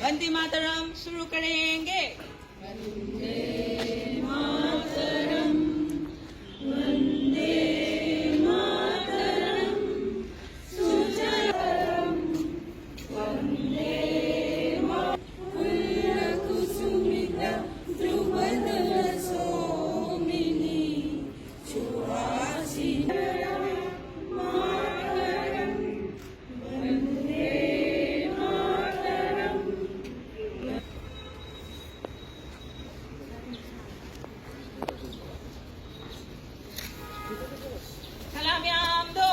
वंदे मातरम शुरू करेंगे। वंदे मातरम, वंदे मातरम, सुजलाम वंदे कुसुमिता द्रुमदल सोमिनी सुहासिनी सलाम दो।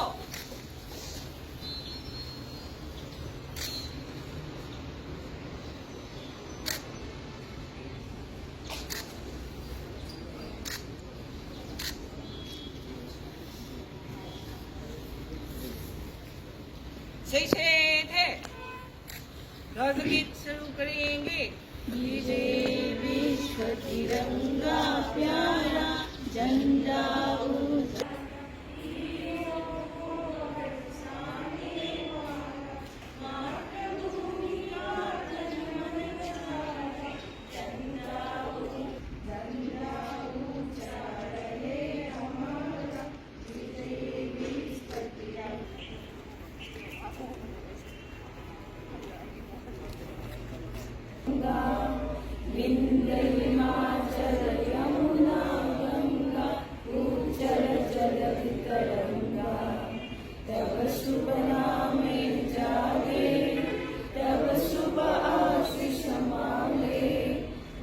सही से थे राष्ट्रगीत शुरू करेंगे। विजय विश्व तिरंगा प्यारा झंडा हिमाचल यमुना गंगा उज्जल जल तरंगा तब शुभ नामे जागे तब शुभ आशीष मांगे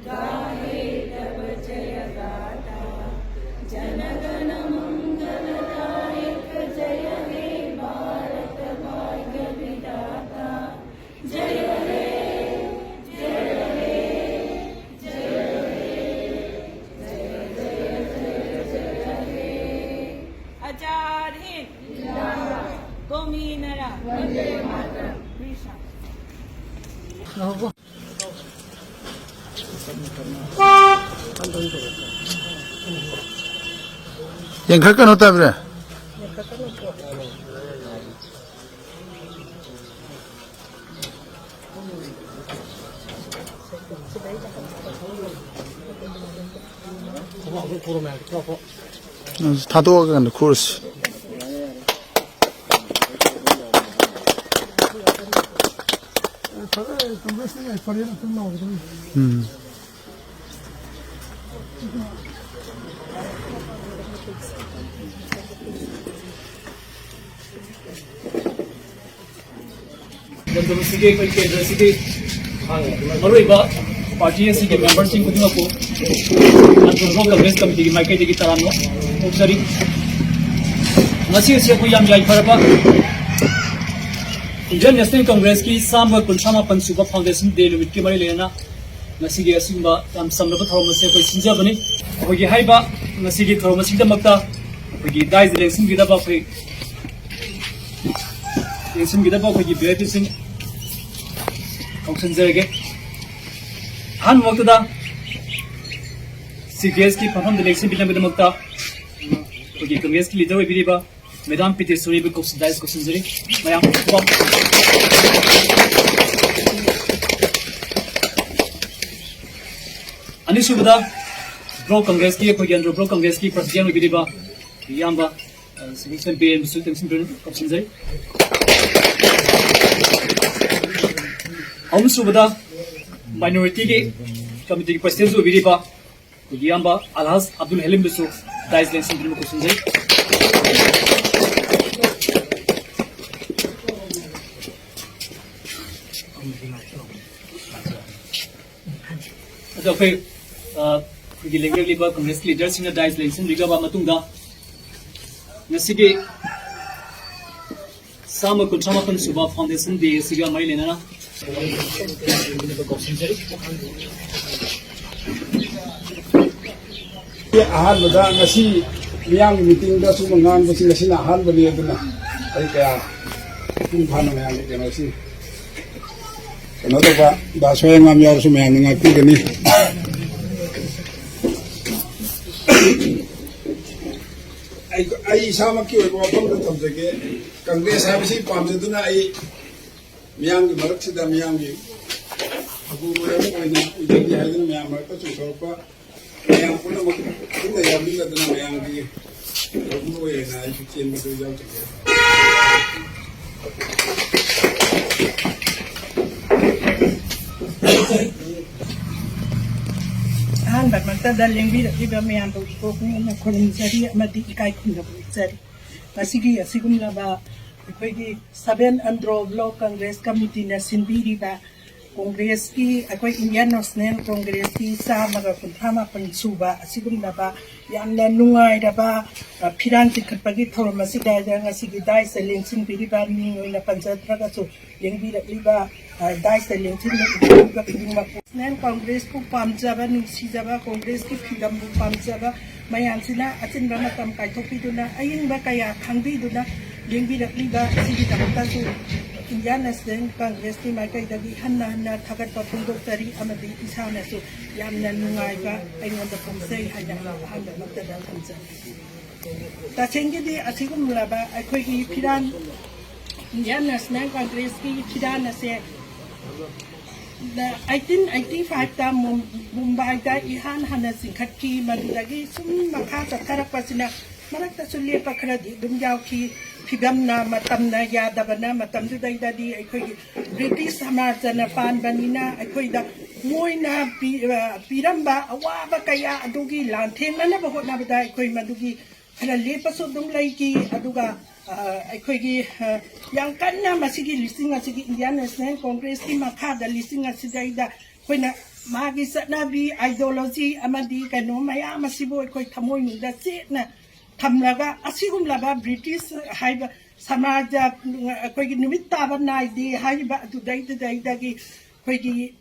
गाहे तब जय गाथा जनगण मंगलदायक जय हे भारत भाग्य विधाता जय हे आचार्य हिंद गोमीनरा वंदे मातरम। Yang होता है 다도가 코르스 पार्टी के मेंबर सिंह खुदिमक कांग्रेस कमिटी की माइकई तरानो ओक्सरी याफरब इंडियन नेशनल कांग्रेस की साम 53 सूब फाउंडेशन डे निमित की मरी लेना समलब थौरम से सिंजबनी थौरम दाइज लेंसिंगदब वीआईपी सिंह कौशनजरगे हान वक्तदा सीकेएस की फफम इलेक्शन बिलमगदमक्ता कांग्रेस की लीडर ओइबिरिबा मैडम पितेश्वरी बे कौशनदाइज कौशनजरी मयाम अनिसुबदा ब्लॉक कांग्रेस की अंदर ब्लॉक कांग्रेस की president ओइबिरिबा याम्बा selection Ben Vishu tension bill कौशनजरी अमसुबदा minority के कमिटी की president ओइबिरिबा याम्बा Alhaj Abdul haleem Vishu दाइज lensing bill कौशनजरी ꯑꯗꯣ ꯑꯩꯈꯣꯏꯒꯤ ꯂꯩꯉꯥꯛꯂꯤꯕ ꯀꯪꯒ꯭ꯔꯦꯁ ꯂꯤꯗꯔꯁꯤꯡꯅ ꯗꯥꯏꯁ ꯂꯦꯡꯁꯤꯟꯕꯤꯈ꯭ꯔꯕ ꯃꯇꯨꯡꯗ ꯉꯁꯤꯒꯤ ꯆꯥꯝꯃ ꯀꯨꯟꯊ꯭ꯔꯥ ꯃꯥꯄꯟ ꯁꯨꯕ ꯐꯥꯎꯟꯗꯦꯁꯟ ꯗꯦ ꯑꯁꯤꯒ ꯃꯔꯤ ꯂꯩꯅꯅ ꯀꯧꯁꯤꯟꯖꯔꯤ ꯑꯍꯥꯟꯕꯗ ꯉꯁꯤ ꯃꯤꯌꯥꯝꯒꯤ ꯃꯤꯇꯤꯡꯗ ꯁꯨꯝꯕ ꯉꯥꯡꯕꯁꯤ ꯉꯁꯤꯅ ꯑꯍꯥꯟꯕꯅꯤ ꯑꯗꯨꯅ ꯑꯩ ꯀꯌꯥ ꯃꯄꯨꯡ ꯐꯥꯅ ꯃꯌꯥꯝꯒꯤ ꯀꯩꯅꯣꯁꯤ ꯀꯩꯅꯣ ꯇꯧꯕ ꯑꯁꯣꯏ ꯑꯉꯥꯝ ꯌꯥꯎꯔꯁꯨ ꯃꯌꯥꯝꯅ ꯉꯥꯛꯄꯤꯒꯅꯤ ꯑꯩ ꯏꯁꯥꯃꯛꯀꯤ ꯑꯣꯏꯕ ꯋꯥꯐꯝꯗ ꯊꯝꯖꯒꯦ ꯀꯪꯒ꯭ꯔꯦꯁ ꯍꯥꯏꯕꯁꯤ ꯄꯥꯝꯖꯗꯨꯅ ꯑꯩ ꯃꯤꯌꯥꯝꯒꯤ ꯃꯔꯛꯁꯤꯗ ꯃꯤꯌꯥꯝꯒꯤ ꯑꯒꯨꯕ ꯑꯃ ꯑꯣꯏꯅ ꯎꯖꯒꯦ ꯍꯥꯏꯗꯨꯅ ꯃꯌꯥꯝ ꯃꯔꯛꯇ ꯆꯣꯡꯊꯣꯔꯛꯄ ꯃꯌꯥꯝ ꯄꯨꯝꯅꯃꯛ ꯄꯨꯟꯅ ꯌꯥꯎꯃꯤꯟꯅꯗꯨꯅ ꯃꯌꯥꯝꯒꯤ ꯑꯒꯨꯕ ꯑꯣꯏꯅ ꯑꯩꯁꯨ ꯆꯦꯟꯕꯗꯨ ꯌꯥꯎꯖꯒꯦ ꯑꯍꯥꯟꯕꯃꯛꯇꯗ ꯂꯦꯡꯕꯤꯔꯛꯂꯤꯕ ꯃꯌꯥꯝꯕꯨ ꯏꯀꯣꯛꯅ ꯈꯨꯔꯨꯝꯖꯔꯤ ꯑꯃꯗꯤ ꯏꯀꯥꯏ ꯈꯨꯝꯅꯕ ꯎꯠꯆꯔꯤ ꯉꯁꯤꯒꯤ ꯑꯁꯤꯒꯨꯝꯂꯕ ꯑꯩꯈꯣꯏꯒꯤ 7 ꯑꯟꯗ꯭ꯔꯣ ꯕ꯭ꯂꯣꯛ ꯀꯪꯒ꯭ꯔꯦꯁ ꯀꯃꯤꯇꯤꯅ ꯁꯤꯟꯕꯤꯔꯤꯕ ꯀꯣꯡꯒ꯭ꯔꯦꯁꯀꯤ ꯑꯩꯈꯣꯏ ꯏꯟꯗꯤꯌꯟ ꯅꯦꯁꯅꯦꯜ ꯀꯣꯡꯒ꯭ꯔꯦꯁꯀꯤ 139 ꯁꯨꯕ ꯑꯁꯤꯒꯨꯝꯂꯕ ꯌꯥꯝꯅ ꯅꯨꯡꯉꯥꯏꯔꯕ ꯐꯤꯔꯥꯟ ꯆꯤꯡꯈꯠꯄꯒꯤ ꯊꯧꯔꯝ ꯑꯁꯤꯗ ꯉꯁꯤꯒꯤ ꯗꯥꯏꯁꯇ ꯂꯦꯡꯁꯤꯟꯕꯤꯔꯤꯕ ꯃꯤꯡ ꯑꯣꯏꯅ ꯄꯟꯖꯗ꯭ꯔꯒꯁꯨ ꯂꯦꯡꯕꯤꯔꯛꯂꯤꯕ ꯗꯥꯏꯁꯇ ꯂꯦꯡꯁꯤꯟꯕꯤꯔꯤꯕ ꯈꯨꯗꯤꯡꯃꯛ ꯅꯦꯁꯅꯦꯜ ꯀꯣꯡꯒ꯭ꯔꯦꯁꯄꯨ ꯄꯥꯝꯖꯕ ꯅꯨꯡꯁꯤꯖꯕ ꯀꯣꯡꯒ꯭ꯔꯦꯁꯀꯤ ꯐꯤꯂꯝꯕꯨ ꯄꯥꯝꯖꯕ ꯃꯌꯥꯝꯁꯤꯅ ꯑꯆꯤꯟꯕ ꯃꯇꯝ ꯀꯥꯏꯊꯣꯛꯄꯤꯗꯨꯅ ꯑꯏꯪꯕ ꯀꯌꯥ ꯈꯪꯕꯤꯗꯨꯅ ꯂꯦꯡꯕꯤꯔꯛꯂꯤꯕ ꯑꯁꯤꯒꯤꯗꯃꯛꯇꯁꯨ ꯏꯟꯗꯤꯌꯟ ꯅꯦꯁꯅꯦꯜ ꯀꯪꯒ꯭ꯔꯦꯁꯀꯤ ꯃꯥꯏꯀꯩꯗꯒꯤ ꯍꯟꯅ ꯍꯟꯅ ꯊꯥꯒꯠꯄ ꯐꯣꯡꯗꯣꯛꯆꯔꯤ ꯑꯃꯗꯤ ꯏꯁꯥꯅꯁꯨ ꯌꯥꯝꯅ ꯅꯨꯡꯉꯥꯏꯕ ꯑꯩꯉꯣꯟꯗ ꯐꯣꯡꯖꯩ ꯍꯥꯏꯅ ꯑꯍꯥꯟꯕꯃꯛꯇꯗ ꯊꯝꯖꯔꯤ ꯇꯁꯦꯡꯒꯤꯗꯤ ꯑꯁꯤꯒꯨꯝꯂꯕ ꯑꯩꯈꯣꯏꯒꯤ ꯐꯤꯔꯥꯟ ꯏꯟꯗꯤꯌꯟ ꯅꯦꯁꯅꯦꯜ ꯀꯪꯒ꯭ꯔꯦꯁꯀꯤ ꯐꯤꯔꯥꯟ ꯑꯁꯦ 1885ꯗ ꯃꯨꯝꯕꯥꯏꯗ इहान हन चिंखटकी मदुदगी सुम मखा चथरपसिना मरक्तसु लेप खरदि दुम यावखी फिगमना मतमना यादबना मतमदुदैददि अखोई ब्रिटिश समाजना पानबनिना अखोइदा मोइना पिरंबा अवाबा कया अदुगी लांथेंगना बहोटनाबदा अखोइ मदुगी खरा लेपसु दुम लैकी अदुगा अखोइगी yang kanna masigi listing asigi Indian National Congress ki makhada listing asidayda koina magi satnabi ideology amadi kano maya masibo koi thamoi nungda chena thamlaga asigumlaba British haiba samaja koi numit taba naidi haiba dudaidagi koi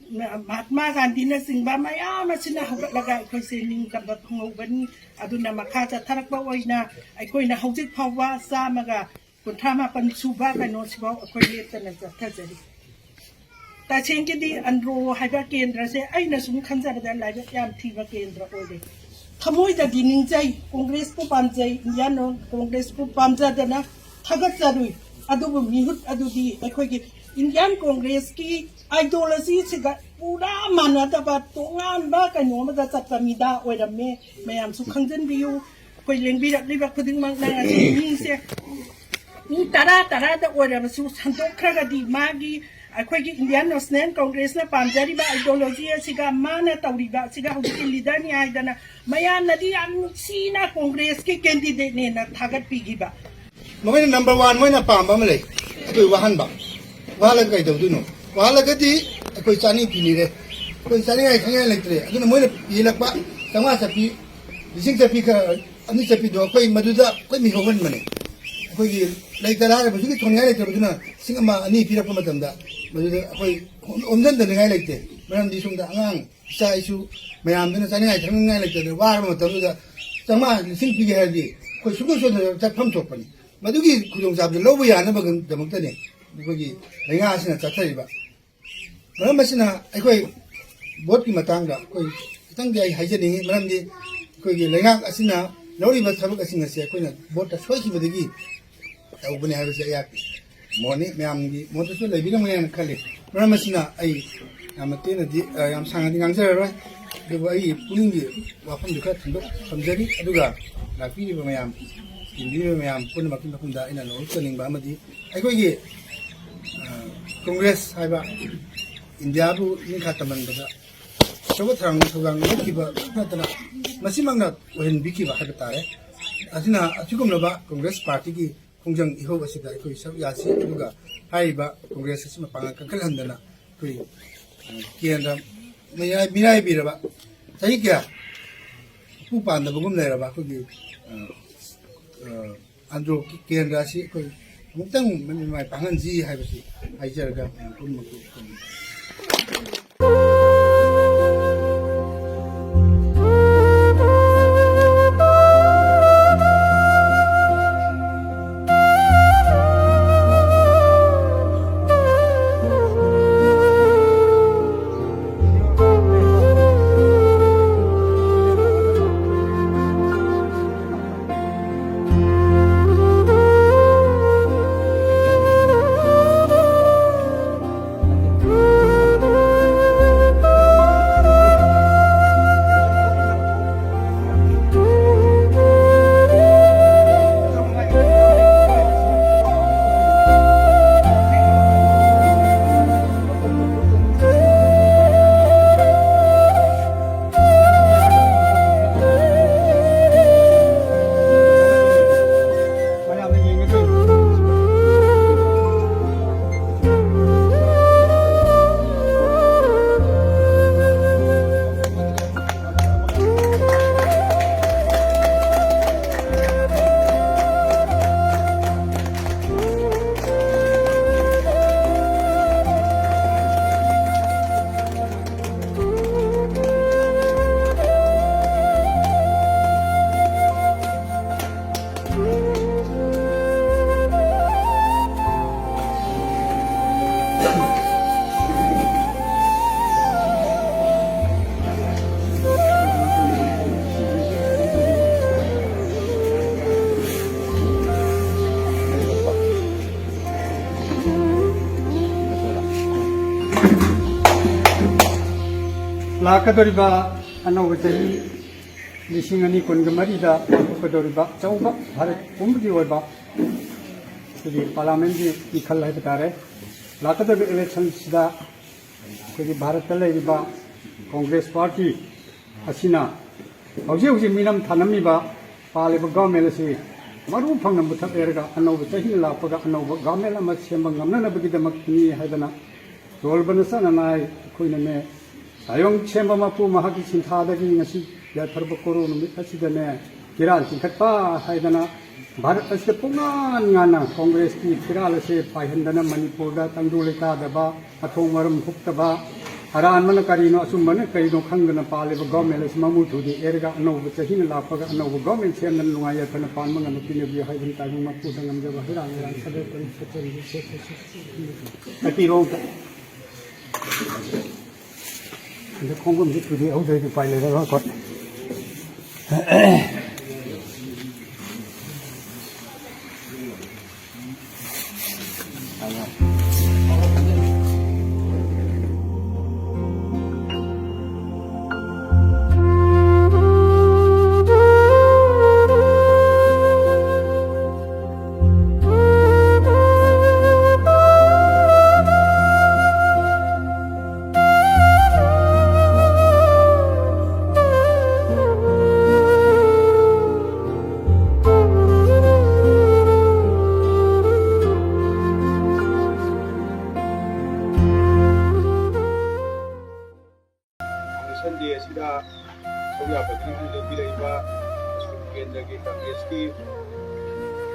Mahatma Gandhi na singba maya masina hawlaga koi sening kamba phongobani aduna makhaja tharakba oina koi na hawjik phawwa samaga कुंथामा पंचुबा कनो सिबा अखोइ लेतन जथजरी तसेंगिदि अंद्रो हाइबा केंद्र से आइना सुम खंजरदा लाइबा याम थीबा केंद्र ओले थमोइदा दिनिंजै कांग्रेस को पामजै Indian Congress को पामजादना थगतजरुइ अदुबु मिहुत अदुदि अखोइगी Indian Congress की ideology सिगा पूरा मानदबा तोंगानबा कनो मदा चत्ता मिदा ओइरमे मयाम सु खंजनबियु कोइ लेंबिरक्लिबा खुदिंमक ना मिसे नी तरा दा ओरबसु संतोखरगदि मागी अखोइगी इंडियन नेशनल कांग्रेस ना पामजरिबा आइडियोलॉजी असिगा माना तौरिबा असिगा हुजिकी लीडर नि आइदना मया नदी याम सीना कांग्रेस के कैंडिडेट ने ना थागत पिगिबा मोइन नंबर 1 मोइना पामबा मले कोइ वाहनबा वाला कइ दउदुनो वाला गदि कोइ चानी पिनि रे कोइ चानी आइ खंगे लेत्रे अदुना मोइना पिलकबा तंगा सपि लिसिंग सपि का अनि सपि दो कोइ मदुदा कोइ मिहोगन मने कोई लेकर है बस कि थोड़ी है लेकर बजना सिंगमा अनि फिरप मतमदा बजु कोई ओमदन दन ngai लेते मरम दि सुंदा अंगांग साइसु मयाम दन चानि है थंग ngai लेते वार मतमदा चमा लिसिंग पिगे है कोई सुगु सो चफम थोपनी मदुगी खुदोंग जाब लौब याना बगन दमक्तने कोई लेंगा सिना चथरिबा मरम मसिना अखोई बोट की मतंगा कोई तंग दि हाइजनी मरम दि कोई लेंगा असिना लौरिबा थबक असिना से कोइना बोट सोइखिबदगी तौबने हाबसे या मोनी म्यामगी मोतसु लेबिरमयन खले मरमसिना आई यामतेना दि याम सांगदि गांजररोय दुबो आई पुनिंगी वाफम दुखा थंदो समजरी अदुगा लापिरिबा मयाम इंदिबा मयाम पुनमक मकुंदा इना नो चनिंबा अमदि अखोइगी कांग्रेस हाइबा इंडिया बु निखा तमनबदा सबो थरंग थुगांग नखिबा नतना मसिमंगना ओहन बिकिबा हाबतारे ꯑꯁꯤꯅ ꯑꯁꯤꯒꯨꯝꯂꯕ ꯀꯪꯒ꯭ꯔꯦꯁ ꯄꯥꯔꯇꯤꯒꯤ ꯈꯣꯡꯖꯪ ꯏꯍꯧ ꯑꯁꯤꯗ ꯑꯩꯈꯣꯏ ꯁꯔꯨꯛ ꯌꯥꯁꯤ ꯑꯗꯨꯒ ꯍꯥꯏꯔꯤꯕ ꯀꯪꯒ꯭ꯔꯦꯁ ꯑꯁꯤ ꯃꯄꯥꯡꯒꯜ ꯀꯟꯈꯠꯍꯟꯗꯅ ꯑꯩꯈꯣꯏ ꯀꯦꯟꯗ꯭ꯔ ꯃꯤꯔꯥꯏꯕꯤꯔꯕ ꯆꯍꯤ ꯀꯌꯥ ꯃꯄꯨ ꯄꯥꯟꯗꯕꯒꯨꯝ ꯂꯩꯔꯕ ꯑꯩꯈꯣꯏꯒꯤ ꯑꯟꯗ꯭ꯔꯣ ꯀꯦꯟꯗ꯭ꯔ ꯑꯁꯤ ꯑꯩꯈꯣꯏ ꯑꯃꯨꯛꯇꯪ ꯃꯥꯏ ꯄꯥꯡꯍꯟꯁꯤ ꯍꯥꯏꯕꯁꯤ ꯍꯥꯏꯖꯔꯒ ꯄꯨꯝꯅꯃꯛꯄꯨ ꯂꯥꯛꯀꯗꯧꯔꯤꯕ ꯑꯅꯧꯕ ꯆꯍꯤ 2024ꯗ ꯄꯥꯡꯊꯣꯛꯀꯗꯧꯔꯤꯕ ꯑꯆꯧꯕ ꯚꯥꯔꯠ ꯄꯨꯝꯕꯒꯤ ꯑꯣꯏꯕ ꯑꯩꯈꯣꯏꯒꯤ ꯄꯥꯔꯂꯤꯌꯥꯃꯦꯟꯒꯤ ꯃꯤꯈꯜ ꯍꯥꯏꯕ ꯇꯥꯔꯦ ꯂꯥꯛꯀꯗꯧꯔꯤꯕ ꯏꯂꯦꯛꯁꯟꯁꯤꯗ ꯑꯩꯈꯣꯏꯒꯤ ꯚꯥꯔꯠꯇ ꯂꯩꯔꯤꯕ ꯀꯪꯒ꯭ꯔꯦꯁ ꯄꯥꯔꯇꯤ ꯑꯁꯤꯅ ꯍꯧꯖꯤꯛ ꯍꯧꯖꯤꯛ ꯃꯤꯅꯝ ꯊꯥꯅꯝꯃꯤꯕ ꯄꯥꯜꯂꯤꯕ ꯒꯚꯔꯟꯃꯦꯟꯠ ꯑꯁꯤ ꯃꯔꯨ ꯐꯪꯅ ꯃꯨꯊꯠꯂꯦꯔꯒ ꯑꯅꯧꯕ ꯆꯍꯤ ꯂꯥꯛꯄꯒ ꯑꯅꯧꯕ ꯒꯚꯔꯟꯃꯦꯟꯠ ꯑꯃ ꯁꯦꯝꯕ ꯉꯝꯅꯅꯕꯒꯤꯗꯃꯛꯅꯤ ꯍꯥꯏꯗꯅ ꯌꯣꯜꯕꯅ ꯆꯠꯅꯉꯥꯏ ꯑꯩꯈꯣꯏꯅꯅꯦ ꯇꯥꯌꯣꯡ ꯁꯦꯝꯕ ꯃꯄꯨ ꯃꯍꯥꯛꯀꯤ ꯁꯤꯟꯊꯥꯗꯒꯤ ꯉꯁꯤ ꯌꯥꯊꯔꯕ ꯀꯣꯔꯣ ꯅꯨꯃꯤꯠ ꯑꯁꯤꯗꯅꯦ ꯐꯤꯔꯥꯜ ꯆꯤꯡꯈꯠꯄ ꯍꯥꯏꯗꯅ ꯚꯥꯔꯠ ꯑꯁꯤꯗ ꯄꯨꯡꯉꯥꯟ ꯉꯥꯟꯅ ꯀꯪꯒ꯭ꯔꯦꯁꯀꯤ ꯐꯤꯔꯥꯜ ꯑꯁꯤ ꯄꯥꯏꯍꯟꯗꯅ ꯃꯅꯤꯄꯨꯔꯗ ꯇꯪꯗꯨ ꯂꯩꯇꯥꯗꯕ ꯃꯊꯣꯡ ꯃꯔꯝ ꯍꯨꯛꯇꯕ ꯑꯔꯥꯟꯕꯅ ꯀꯔꯤꯅꯣ ꯑꯆꯨꯝꯕꯅ ꯀꯔꯤꯅꯣ ꯈꯪꯗꯅ ꯄꯥꯜꯂꯤꯕ ꯒꯚꯔꯟꯃꯦꯟꯠ ꯑꯁꯤ ꯃꯃꯨ ꯊꯨꯗꯦꯛꯑꯦꯔꯒ ꯑꯅꯧꯕ ꯆꯍꯤꯅ ꯂꯥꯛꯄꯒ ꯑꯅꯧꯕ ꯒꯚꯔꯟꯃꯦꯟꯠ ꯁꯦꯝꯗꯅ ꯅꯨꯡꯉꯥꯏ ꯌꯥꯏꯐꯅ ꯄꯥꯟꯕ ꯉꯝꯕ ꯄꯤꯅꯕꯤꯌꯨ ꯍꯥꯏꯗꯅ ꯇꯥꯏꯕꯪ ꯃꯄꯨꯗ ꯉꯝꯖꯕ ꯍꯤꯔꯥꯡ ꯍꯤꯔꯥꯡ Sadar ꯀꯇꯤꯔꯣꯡꯗ 근데 공금지 둘이 어디에 빨래가 것. Sunday asida soya bagri le bilaiba kendra ke congress ki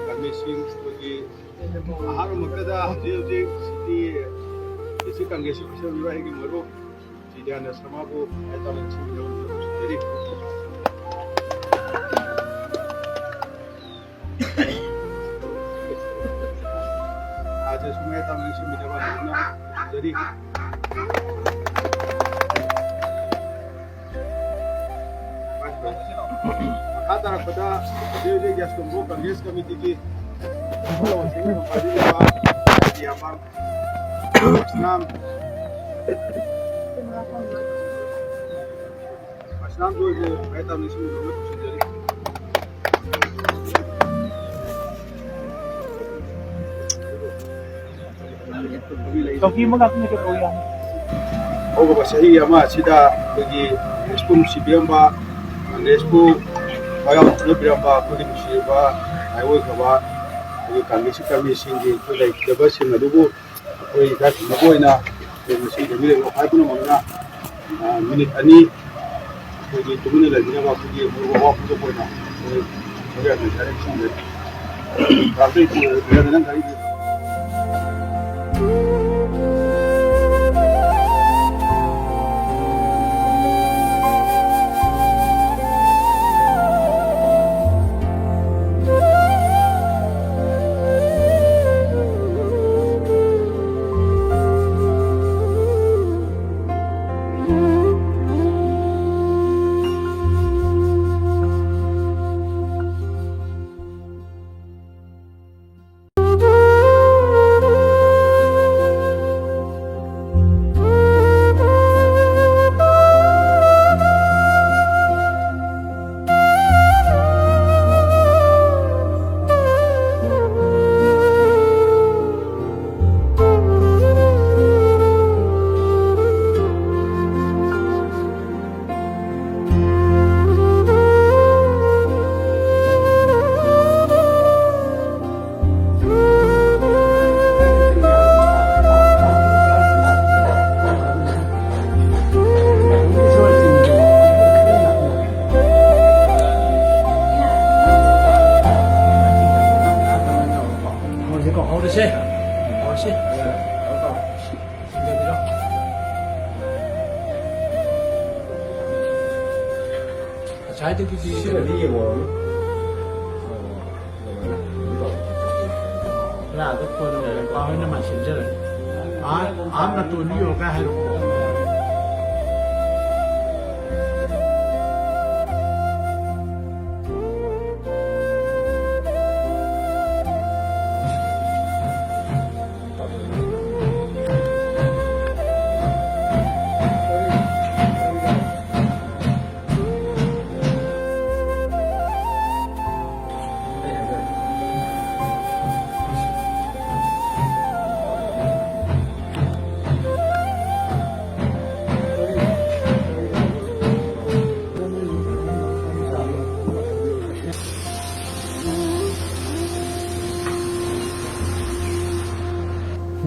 permission ki ahar makada je city isi congress ki sura hai ki maro jidana sama ko eta lin chi do jadi आज समय तमन से मिलवा ना jadi Kata pada dia gas kumbu Congress Committee ki di amar Masnam जो ये कहता नहीं सुन रहे कुछ जरी तो की मग आपने के बोला होगा बस यही हमारा सीधा क्योंकि इसको सीबीएम बा Congress को 과연 그들과 그림시와 아이오가 이 강기식 강기신기 그들 대버신 누구 거의 다 누구이나 무슨 의미로 발표는 없나 미닛 아니 거기 두분을 내가 거기 물어봐 보고나 저희가 잘했는데 다들 그래야 되는 거 아니지. 잘 듣기 là các quân này qua hơi năm mà xin chơi ám là tuần nhiều cái hai lúc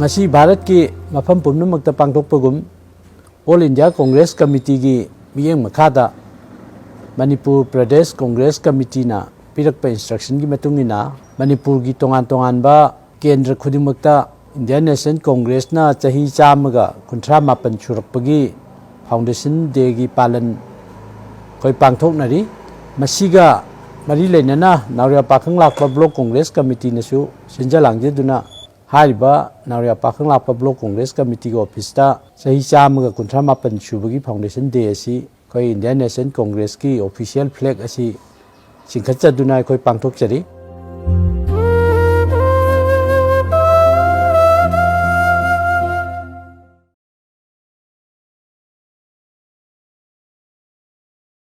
ngasi Bharat ki mafam pumnamakta pangthokpagum All India Congress Committee gi miyeng makhada Manipur Pradesh Congress Committee na pirakpa instruction gi matungina Manipur gi tongan ba kendra khudimakta Indian National Congress na chahi chamaga kunthra mapan churakpagi Foundation Day gi palan koi pangthoknari masiga mari leinana Nauria Pakhang Lakpa Block Congress Committee na su sinjalangje duna Hariba Nauria Pakhang Lakpa Block Congress Committee office ta sahi chamaga kunthra mapan subagi Foundation Day asi koi Indian National Congress ki official flag asi singkhatcha duna koi pangthok chari